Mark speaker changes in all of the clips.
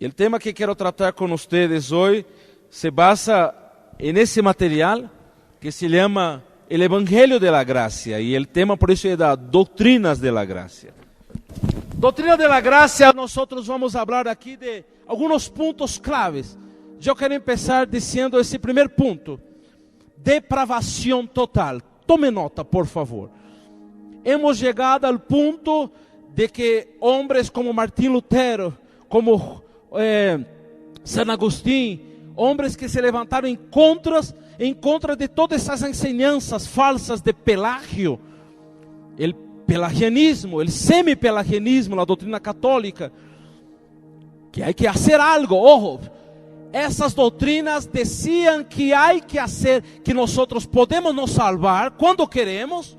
Speaker 1: Y el tema que quiero tratar con ustedes hoy se basa en ese material que se llama el Evangelio de la Gracia. Y el tema por eso es Doctrinas de la Gracia. Doctrina de la Gracia, nosotros vamos a hablar aquí de algunos puntos claves. Yo quiero empezar diciendo ese primer punto: depravación total. Tome nota, por favor. Hemos llegado al punto de que hombres como Martín Lutero, como San Agustín, hombres que se levantaron en contra de todas esas enseñanzas falsas de Pelagio, el pelagianismo, el semipelagianismo, la doctrina católica, que hay que hacer algo. Ojo, esas doctrinas decían que hay que hacer, que nosotros podemos nos salvar cuando queremos,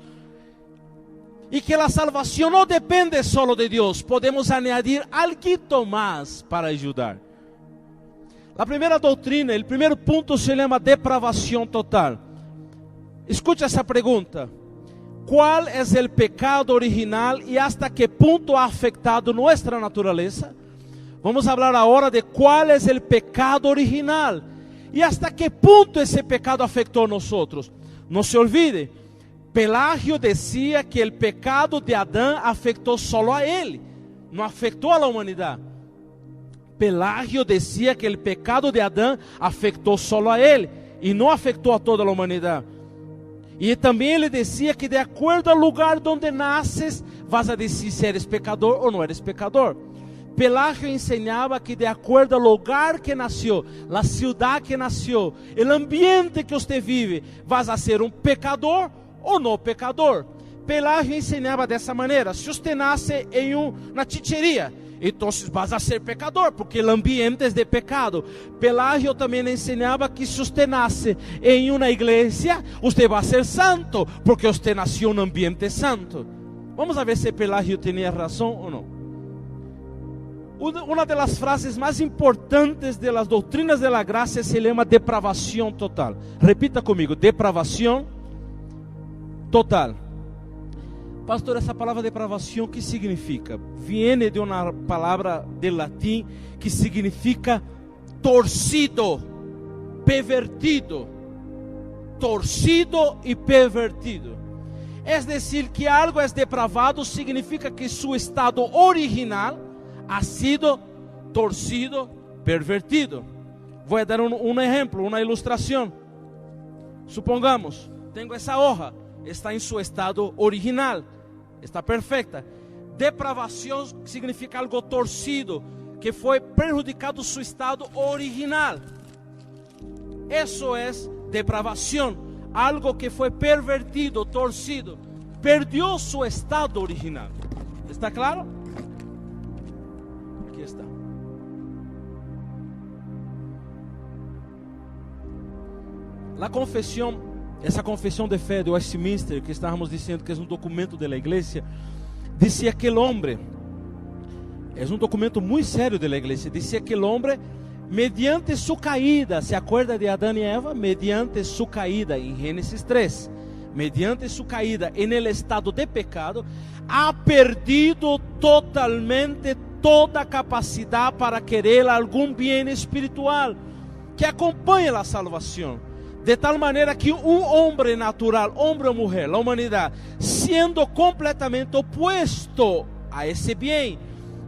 Speaker 1: y que la salvación no depende solo de Dios, podemos añadir algo más para ayudar. La primera doctrina, el primer punto se llama depravación total. Escucha esa pregunta: ¿cuál es el pecado original y hasta qué punto ha afectado nuestra naturaleza? Vamos a hablar ahora de cuál es el pecado original y hasta qué punto ese pecado afectó a nosotros. No se olvide, Pelagio decía que el pecado de Adán afectó solo a él, no afectó a la humanidad. Pelagio decía que el pecado de Adán afectó solo a él y no afectó a toda la humanidad. Y también le decía que de acuerdo al lugar donde naces, vas a decir si eres pecador o no eres pecador. Pelagio enseñaba que de acuerdo al lugar que nació, la ciudad que nació, el ambiente que usted vive, vas a ser un pecador o no pecador. Pelagio enseñaba de esa manera: si usted nace en una chichería, entonces vas a ser pecador, porque el ambiente es de pecado. Pelagio también enseñaba que si usted nace en una iglesia, usted va a ser santo, porque usted nació en un ambiente santo. Vamos a ver si Pelagio tenía razón o no. Una de las frases más importantes de las doctrinas de la gracia se llama depravación total. Repita conmigo: depravación total. Pastor, essa palavra depravação, o que significa? Viene de uma palavra de latim que significa torcido, pervertido. Torcido e pervertido. Es decir, que algo es depravado significa que su estado original ha sido torcido, pervertido. Voy a dar un ejemplo, una ilustración. Supongamos, tengo esa hoja, está en su estado original, está perfecta. Depravación significa algo torcido, que fue perjudicado su estado original. Eso es depravación, algo que fue pervertido, torcido, perdió su estado original. ¿Está claro? Aquí está. La confesión, essa confissão de fé de Westminster, que estávamos dizendo que é um documento da igreja, dizia que o homem, é um documento muito sério da igreja, dizia que o homem, mediante sua caída, se acorda de Adão e Eva, mediante sua caída, em Gênesis 3, mediante sua caída em el estado de pecado, ha perdido totalmente toda a capacidade para querer algum bem espiritual que acompanhe a salvação. De tal maneira que um homem natural, homem ou mulher, a humanidade, sendo completamente opuesto a esse bem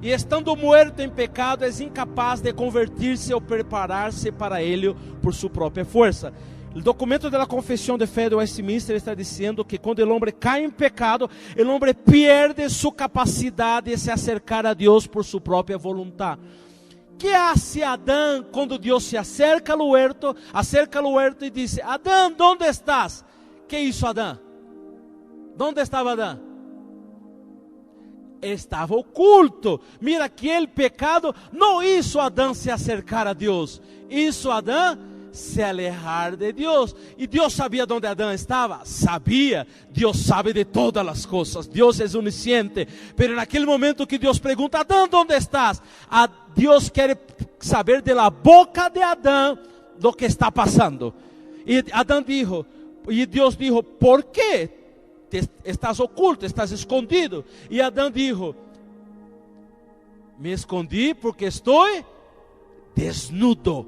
Speaker 1: e estando muerto em pecado, é incapaz de convertir-se ou preparar-se para ele por sua própria força. O documento da confissão de fé de Westminster está dizendo que quando o homem cai em pecado, o homem perde sua capacidade de se acercar a Deus por sua própria vontade. Que hace Adão quando Deus se acerca ao huerto e diz: Adão, onde estás? Que hizo Adão? ¿Dónde estava Adão? Estava oculto. Mira que el pecado não hizo Adão se acercar a Deus, hizo Adão se alejar de Deus. E Deus sabia onde Adão estava? Sabia. Deus sabe de todas as coisas. Deus é onisciente. Pero naquele momento que Deus pergunta: Adão, onde estás? Deus quer saber de la boca de Adão do que está passando. E Adão dijo, e Deus dijo: ¿por quê? Estás oculto, estás escondido. E Adão dijo: me escondi porque estou desnudo.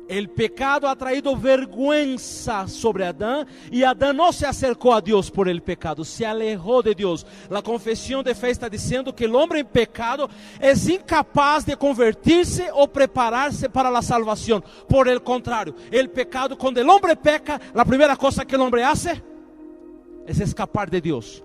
Speaker 1: El pecado ha traído vergüenza sobre Adán, y Adán no se acercó a Dios por el pecado, se alejó de Dios. La confesión de fe está diciendo que el hombre en pecado es incapaz de convertirse o prepararse para la salvación. Por el contrario, el pecado, cuando el hombre peca, la primera cosa que el hombre hace es escapar de Dios.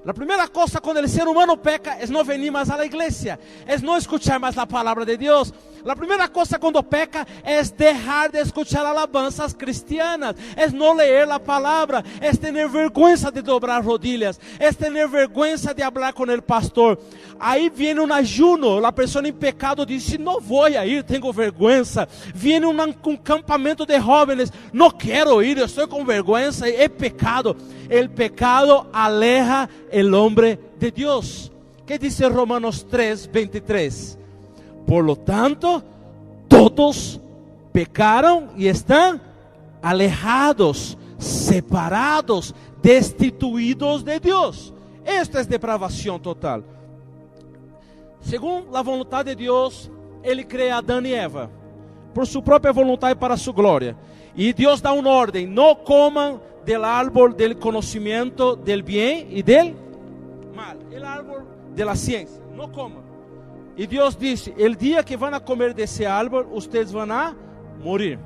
Speaker 1: La primera cosa cuando el ser humano peca es no venir más a la iglesia, es no escuchar más la palabra de Dios. La primera cosa cuando peca es dejar de escuchar alabanzas cristianas, es no leer la palabra, es tener vergüenza de doblar rodillas, es tener vergüenza de hablar con el pastor. Ahí viene un ayuno, la persona en pecado dice, no voy a ir, tengo vergüenza. Viene un campamento de jóvenes, no quiero ir, estoy con vergüenza, es pecado. El pecado aleja el hombre de Dios. ¿Qué dice Romanos 3:23? Por lo tanto, todos pecaron y están alejados, separados, destituidos de Dios. Esto es depravación total. Según la voluntad de Dios, Ele crea a Adán y Eva, por su propia voluntad y para su gloria. Y Dios da una orden, no coman del árbol del conocimiento del bien y del mal, el árbol de la ciencia, no coman. Y Dios dice, el día que van a comer de ese árbol, ustedes van a morir.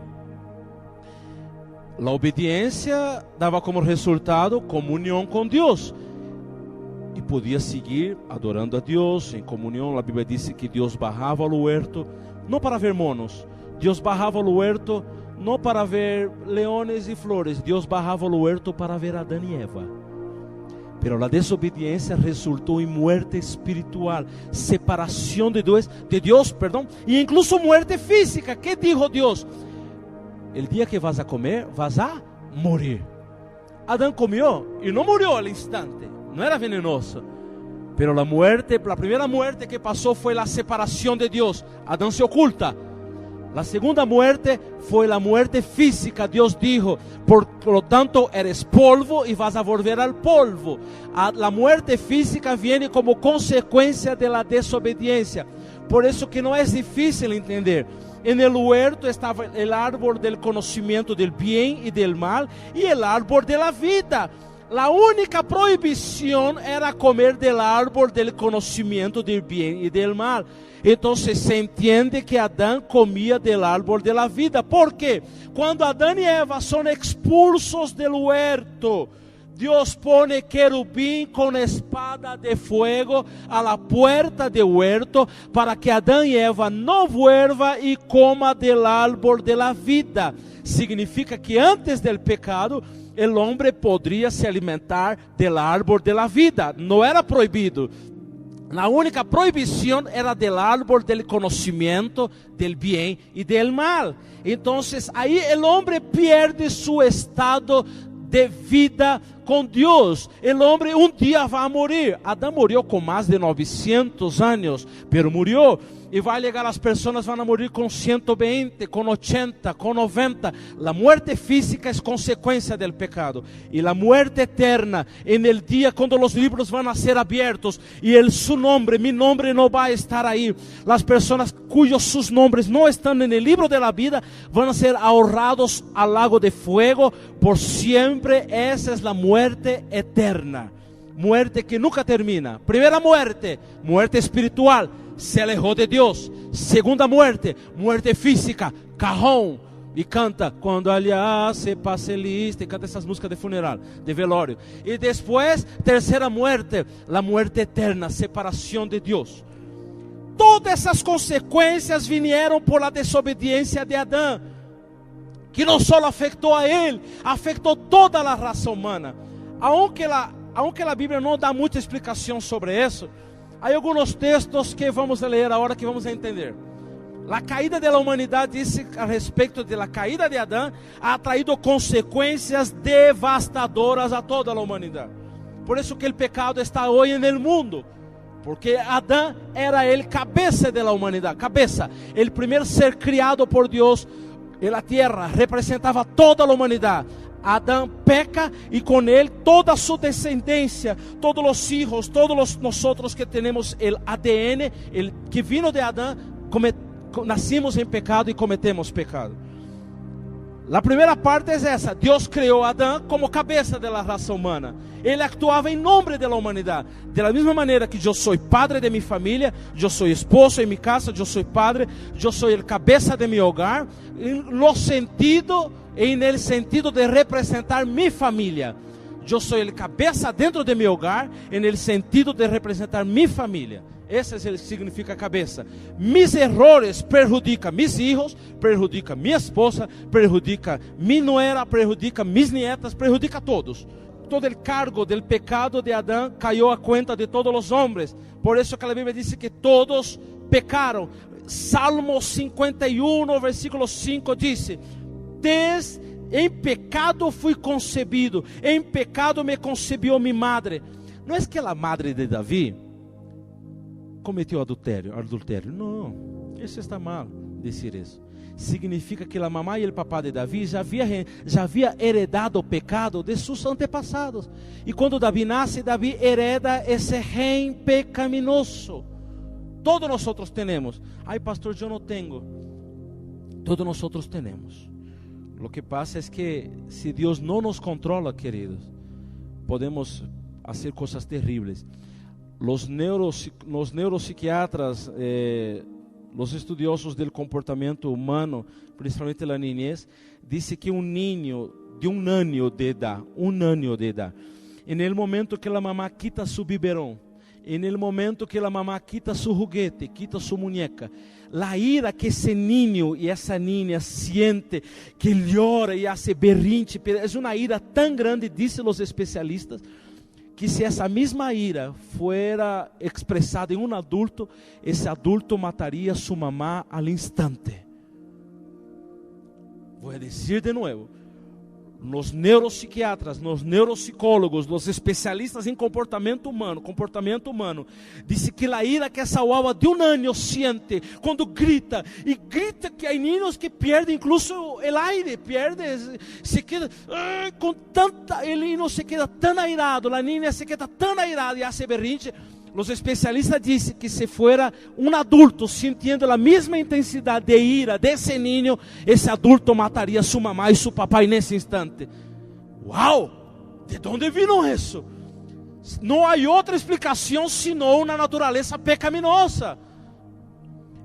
Speaker 1: La obediencia daba como resultado comunión con Dios. Y podía seguir adorando a Dios en comunión. La Biblia dice que Dios bajaba al huerto, no para ver monos. Dios bajaba al huerto, no para ver leones y flores. Dios bajaba al huerto para ver a Adán y Eva. Pero la desobediencia resultó en muerte espiritual, separación de Dios, e incluso muerte física. ¿Qué dijo Dios? El día que vas a comer, vas a morir. Adán comió y no murió al instante, no era venenoso. Pero la primera muerte que pasó fue la separación de Dios. Adán se oculta. La segunda muerte fue la muerte física. Dios dijo, por lo tanto eres polvo y vas a volver al polvo. La muerte física viene como consecuencia de la desobediencia. Por eso que no es difícil entender. En el huerto estaba el árbol del conocimiento del bien y del mal y el árbol de la vida. La única prohibición era comer del árbol del conocimiento del bien y del mal. Entonces se entiende que Adán comía del árbol de la vida. ¿Por qué? Cuando Adán y Eva son expulsos del huerto, Dios pone querubín con espada de fuego a la puerta del huerto para que Adán y Eva no vuelva y coma del árbol de la vida. Significa que antes del pecado, el hombre podría se alimentar del árbol de la vida. No era prohibido. La única prohibición era del árbol del conocimiento del bien y del mal. Entonces ahí el hombre pierde su estado de vida con Dios. El hombre un día va a morir. Adán murió con más de 900 años, pero murió. Y va a llegar, las personas van a morir con 120, con 80, con 90. La muerte física es consecuencia del pecado. Y la muerte eterna, en el día cuando los libros van a ser abiertos y su nombre, mi nombre no va a estar ahí. Las personas sus nombres no están en el libro de la vida van a ser ahorrados al lago de fuego por siempre. Esa es la muerte eterna. Muerte que nunca termina. Primera muerte, muerte espiritual. Se alejó de Dios. Segunda muerte, muerte física, cajón. Y canta, cuando allá se pase lista, y canta esas músicas de funeral, de velório. Y después, tercera muerte, la muerte eterna, separación de Dios. Todas esas consecuencias vinieron por la desobediencia de Adán, que no solo afectó a él, afectó toda la raza humana. Aunque la Biblia no da mucha explicación sobre eso, hay algunos textos que vamos a leer ahora que vamos a entender. La caída de la humanidad, dice a respecto de la caída de Adán, ha traído consecuencias devastadoras a toda la humanidad. Por eso que el pecado está hoy en el mundo. Porque Adán era el cabeza de la humanidad, cabeza, el primer ser criado por Dios en la tierra, representaba toda la humanidad. Adán peca y con él toda su descendencia, todos los hijos, nosotros que tenemos el ADN, el que vino de Adán, nacimos em pecado e cometemos pecado. A primeira parte é essa: Deus criou Adão como cabeça da raça humana. Ele actuava em nome da humanidade. Da mesma maneira que eu sou padre de minha família, eu sou esposo em minha casa, eu sou padre, eu sou o cabeça de meu hogar, no sentido de representar minha família. Eu sou o cabeça dentro de meu hogar, no sentido de representar minha família. Esse é o que significa cabeça. Mis errores prejudicam meus filhos, prejudicam minha esposa, prejudicam minha nuera, prejudicam minhas nietas, prejudicam a todos. Todo o cargo do pecado de Adão caiu a conta de todos os homens. Por isso que a Bíblia diz que todos pecaram. Salmo 51, versículo 5 diz: em pecado fui concebido, em pecado me concebió mi madre. Não é que a madre de Davi cometeu adultério. Não, isso está mal dizer isso. Significa que a mamãe e o papá de Davi já havia heredado o pecado de seus antepassados. E quando Davi nasce, Davi hereda esse reino pecaminoso. Todos nós temos. Ai, pastor, eu não tenho. Todos nós temos. O que passa é que se Deus não nos controla, queridos, podemos fazer coisas terríveis. Los neuropsiquiatras, los estudiosos del comportamento humano, principalmente la niñez, dicen que un niño de un año de edad, en el momento que la mamá quita su biberón, en el momento que la mamá quita su juguete, quita su muñeca, la ira que ese niño y esa niña siente, que llora y hace berrinche, es una ira tan grande, dicen los especialistas, que se essa mesma ira fuera expressada em um adulto, esse adulto mataria sua mamá al instante. Vou dizer de novo: nos neuropsiquiatras, nos neuropsicólogos, nos especialistas em comportamento humano, disse que a ira que essa alma de um ano sente quando grita, e grita que há niños que perdem incluso o aire, se queda com tanta, ele niño se queda tão airado, a niña se queda tão airada e hace berrinche. Os especialistas dizem que se fuera um adulto sentindo a mesma intensidade de ira desse niño, esse adulto mataria sua mamá e seu papai nesse instante. Uau! ¿De onde vino isso? Não há outra explicação senão na natureza pecaminosa.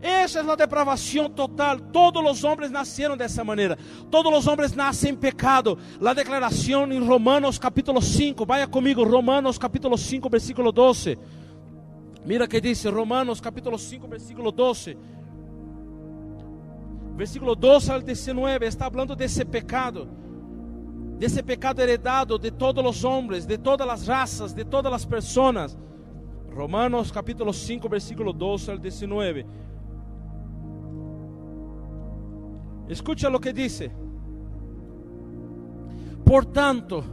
Speaker 1: Essa é a depravação total. Todos os homens nasceram dessa maneira. Todos os homens nascem em pecado. A declaração em Romanos capítulo 5. Vaya comigo, Romanos capítulo 5, versículo 12. Mira que diz Romanos capítulo 5, versículo 12. Versículo 12 al 19. Está falando desse pecado heredado de todos os homens, de todas as raças, de todas as pessoas. Romanos capítulo 5, versículo 12 al 19. Escucha lo que dice: por tanto,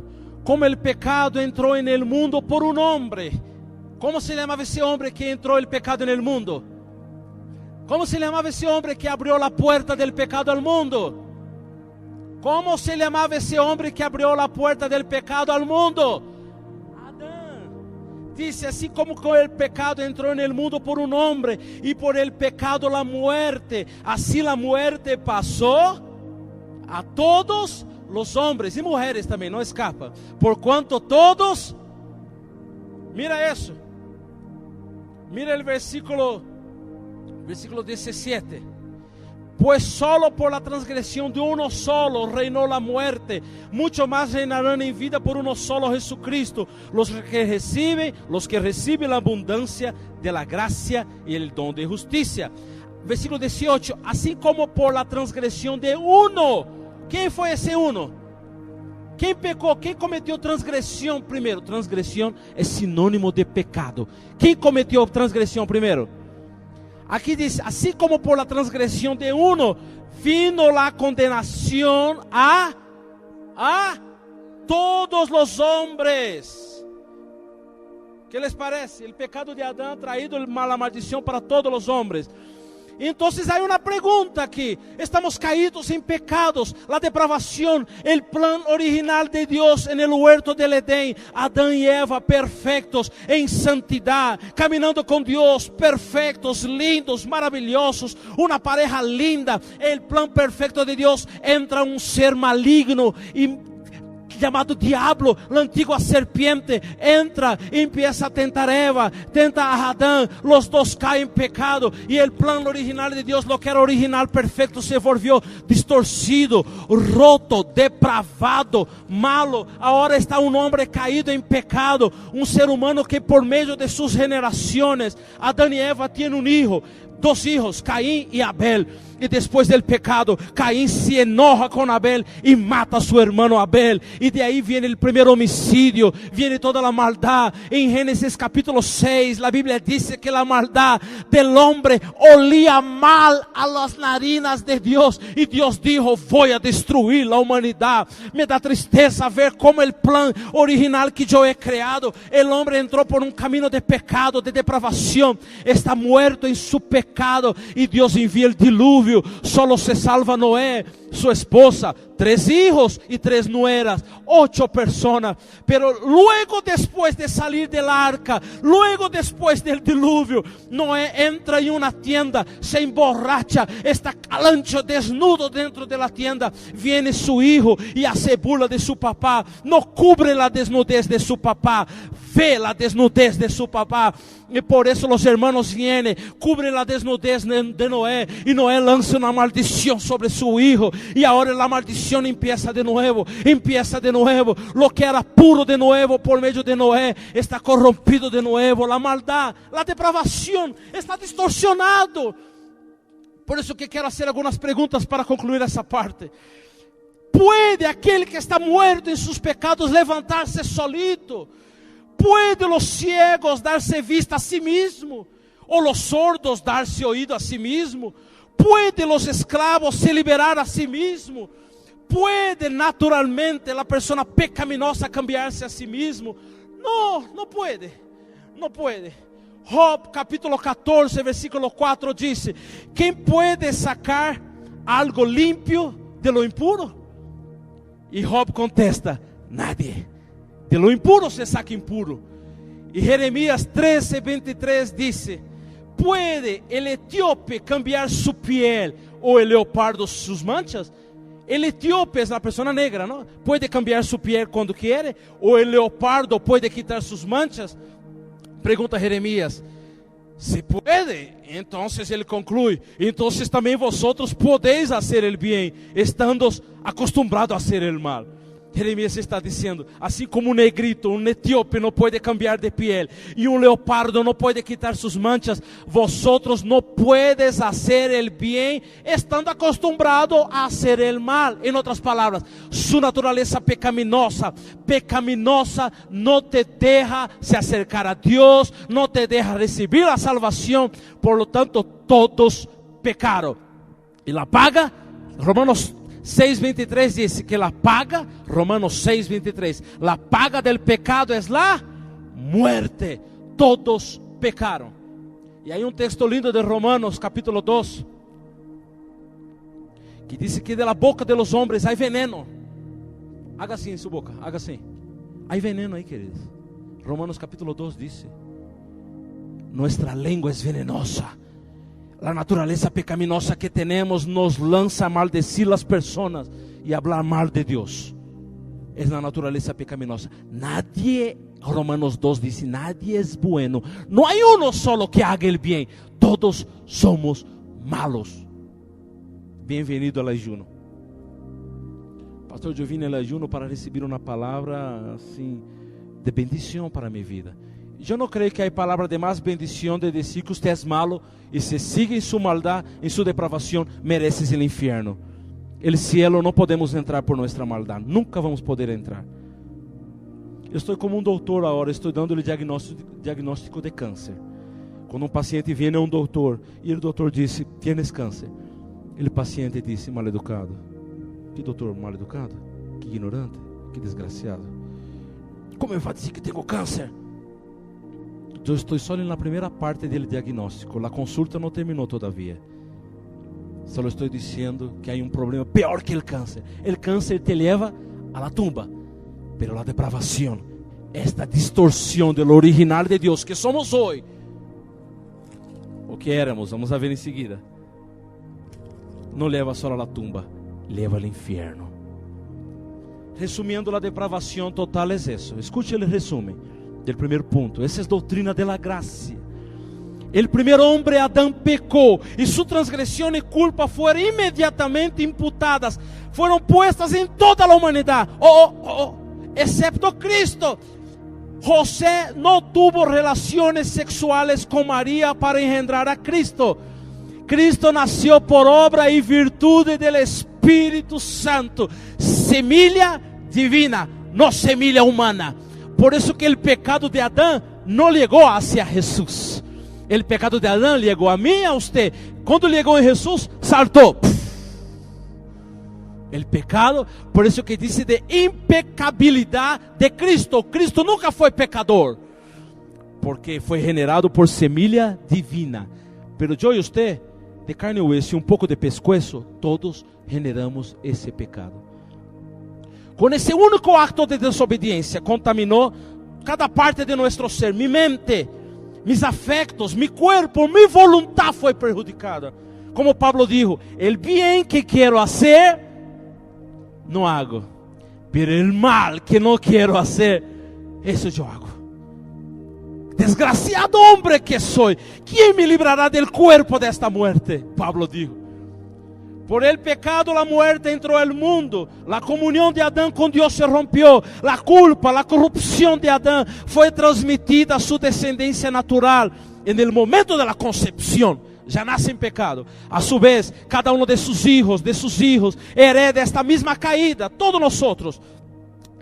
Speaker 1: como el pecado entró en el mundo por un hombre. ¿Cómo se llamaba ese hombre que entró el pecado en el mundo? ¿Cómo se llamaba ese hombre que abrió la puerta del pecado al mundo? ¿Cómo se llamaba ese hombre que abrió la puerta del pecado al mundo? Adán. Dice: así como el pecado entró en el mundo por un hombre, y por el pecado la muerte, así la muerte pasó a todos los hombres y mujeres también, no escapa. Por cuanto todos, mira eso. Mira el versículo 17. Pues solo por la transgresión de uno solo reinó la muerte, mucho más reinarán en vida por uno solo, Jesucristo, los que reciben la abundancia de la gracia y el don de justicia. Versículo 18. Así como por la transgresión de uno. ¿Quién fue ese uno? Quem pecou? Quem cometeu transgressão primeiro? Transgressão é sinônimo de pecado. Quem cometeu transgressão primeiro? Aqui diz: assim como por la transgressão de uno vino la condenação a todos os homens. Que les parece? O pecado de Adão ha traído a maldição para todos os homens. Entonces hay una pregunta aquí. Estamos caídos en pecados, la depravación, el plan original de Dios en el huerto del Edén. Adán y Eva perfectos en santidad, caminando con Dios, perfectos, lindos, maravillosos, una pareja linda. El plan perfecto de Dios, entra un ser maligno y llamado diablo, la antigua serpiente, entra y empieza a tentar a Eva, tenta a Adán, los dos caen en pecado, y el plan original de Dios, lo que era original, perfecto, se volvió distorcido, roto, depravado, malo. Ahora está un hombre caído en pecado, un ser humano que por medio de sus generaciones, Adán y Eva tienen un hijo, dos hijos, Caín y Abel. Y después del pecado, Caín se enoja con Abel y mata a su hermano Abel. Y de ahí viene el primer homicidio, viene toda la maldad. En Génesis capítulo 6, la Biblia dice que la maldad del hombre olía mal a las narinas de Dios. Y Dios dijo, voy a destruir la humanidad. Me da tristeza ver cómo el plan original que yo he creado, el hombre entró por un camino de pecado, de depravación, está muerto en su pecado. Y Dios envía el diluvio. Solo se salva Noé, su esposa, 3 hijos y 3 nueras, 8 personas. Pero luego, después de salir del arca, luego después del diluvio, Noé entra en una tienda, se emborracha, está calancho, desnudo dentro de la tienda. Viene su hijo y hace burla de su papá. No cubre la desnudez de su papá, ve la desnudez de su papá. Y por eso los hermanos vienen, cubren la desnudez de Noé, y Noé lanza una maldición sobre su hijo. Y ahora la maldición empieza de nuevo. Lo que era puro de nuevo por medio de Noé está corrompido de nuevo. La maldad, la depravación está distorsionado. Por eso que quiero hacer algunas preguntas para concluir esa parte. ¿Puede aquel que está muerto en sus pecados levantarse solito? ¿Puede los ciegos darse vista a sí mismo? ¿O los sordos darse oído a sí mismo? ¿Puede los esclavos se liberar a sí mismo? ¿Puede naturalmente la persona pecaminosa cambiarse a sí mismo? No puede. Job capítulo 14 versículo 4 dice: ¿quién puede sacar algo limpio de lo impuro? Y Job contesta: nadie. De lo impuro se saca impuro. Y Jeremías 13:23 dice: ¿puede el etíope cambiar su piel o el leopardo sus manchas? El etíope es la persona negra, ¿no? Puede cambiar su piel cuando quiere, o el leopardo puede quitar sus manchas. Pregunta Jeremías: si puede, entonces él concluye: entonces también vosotros podéis hacer el bien, estando acostumbrados a hacer el mal. Jeremías está diciendo, así como un negrito, un etíope no puede cambiar de piel, y un leopardo no puede quitar sus manchas, vosotros no puedes hacer el bien estando acostumbrado a hacer el mal. En otras palabras, su naturaleza pecaminosa no te deja se acercar a Dios, no te deja recibir la salvación. Por lo tanto, todos pecaron. Y la paga, Romanos 6:23 dice que la paga, Romanos 6:23, la paga del pecado es la muerte. Todos pecaron. Y hay un texto lindo de Romanos capítulo 2 que dice que de la boca de los hombres hay veneno. Haga así en su boca, haga así. Hay veneno ahí, queridos. Romanos capítulo 2 dice: nuestra lengua es venenosa. La naturaleza pecaminosa que tenemos nos lanza a maldecir las personas y hablar mal de Dios. Es la naturaleza pecaminosa. Nadie, Romanos 2 dice, nadie es bueno. No hay uno solo que haga el bien. Todos somos malos. Bienvenido al ayuno. Pastor, yo vine al ayuno para recibir una palabra assim, de bendición para mi vida. Yo no creo que hay palabra de más bendición de decir que usted es malo y se sigue en su maldad, en su depravación, mereces el infierno. El cielo no podemos entrar por nuestra maldad, nunca vamos poder entrar. Eu estou como doutor agora, estou dando-lhe diagnóstico de câncer. Quando paciente vem a doutor e o doutor disse, tienes câncer. O paciente disse, mal educado. Que doutor mal educado? Que ignorante? Que desgraciado. Como eu vou dizer que tenho câncer? Eu estou só na primeira parte do diagnóstico. A consulta não terminou todavia. Solo estoy diciendo que hay un problema peor que el cáncer. El cáncer te lleva a la tumba, pero la depravación, esta distorsión de lo original de Dios que somos hoy, o que éramos, vamos a ver enseguida, no lleva solo a la tumba, lleva al infierno. Resumiendo, la depravación total es eso. Escuche el resumen del primer punto. Esa es doctrina de la gracia. El primer hombre, Adán, pecó y su transgresión y culpa fueron inmediatamente imputadas, fueron puestas en toda la humanidad, excepto Cristo. José no tuvo relaciones sexuales con María para engendrar a Cristo. Cristo nació por obra y virtud del Espíritu Santo, semilla divina, no semilla humana. Por eso que el pecado de Adán no llegó hacia Jesús. El pecado de Adán llegó a mí y a usted. Cuando llegó en Jesús, saltó. El pecado, por eso que dice de impecabilidad de Cristo. Cristo nunca fue pecador, porque fue generado por semilla divina. Pero yo y usted, de carne y hueso y un poco de pescuezo, todos generamos ese pecado. Con ese único acto de desobediencia contaminó cada parte de nuestro ser. Mi mente, mis afectos, mi cuerpo, mi voluntad fue perjudicada. Como Pablo dijo, el bien que quiero hacer, no hago, pero el mal que no quiero hacer, eso yo hago. Desgraciado hombre que soy, ¿quién me librará del cuerpo de esta muerte? Pablo dijo. Por el pecado la muerte entró al mundo, la comunión de Adán con Dios se rompió, la culpa, la corrupción de Adán fue transmitida a su descendencia natural. En el momento de la concepción, ya nace en pecado. A su vez, cada uno de sus hijos, hereda esta misma caída. Todos nosotros,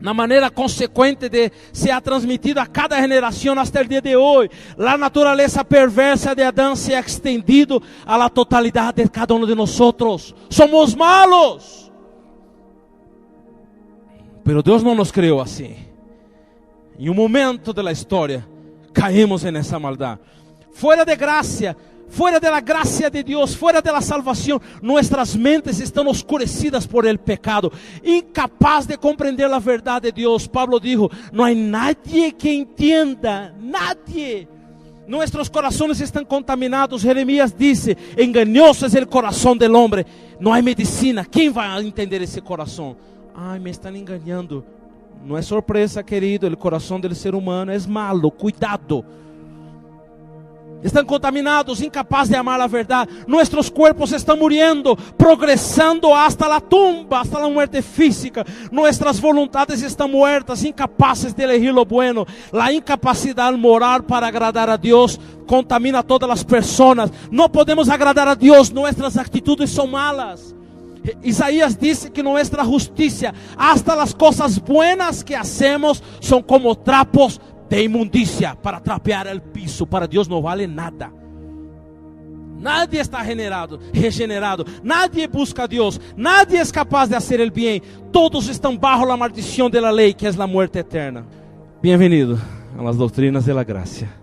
Speaker 1: na maneira consequente de se ha transmitido a cada generação hasta el dia de hoje. La naturaleza perversa de Adán se ha extendido a la totalidad de cada uno de nosotros. Somos malos, pero Deus não nos criou assim. Em um momento da história, caímos en essa maldade. Fuera de gracia, fuera de la gracia de Dios, fuera de la salvación, nuestras mentes están oscurecidas por el pecado, incapaz de comprender la verdad de Dios. Pablo dijo, no hay nadie que entienda, nadie. Nuestros corazones están contaminados. Jeremías dice, engañoso es el corazón del hombre, no hay medicina. ¿Quién va a entender ese corazón? Ay, me están engañando. No es sorpresa, querido, el corazón del ser humano es malo, cuidado. Están contaminados, incapazes de amar la verdad. Nuestros cuerpos están muriendo, progresando hasta la tumba, hasta la muerte física. Nuestras voluntades están muertas, incapaces de elegir lo bueno. La incapacidad moral para agradar a Dios contamina a todas las personas. No podemos agradar a Dios, nuestras actitudes son malas. Isaías dice que nuestra justicia, hasta las cosas buenas que hacemos, son como trapos de inmundicia para trapear el piso. Para Dios no vale nada. Nadie está regenerado. Nadie busca a Dios. Nadie es capaz de hacer el bien. Todos están bajo la maldición de la ley, que es la muerte eterna. Bienvenido a las doctrinas de la gracia.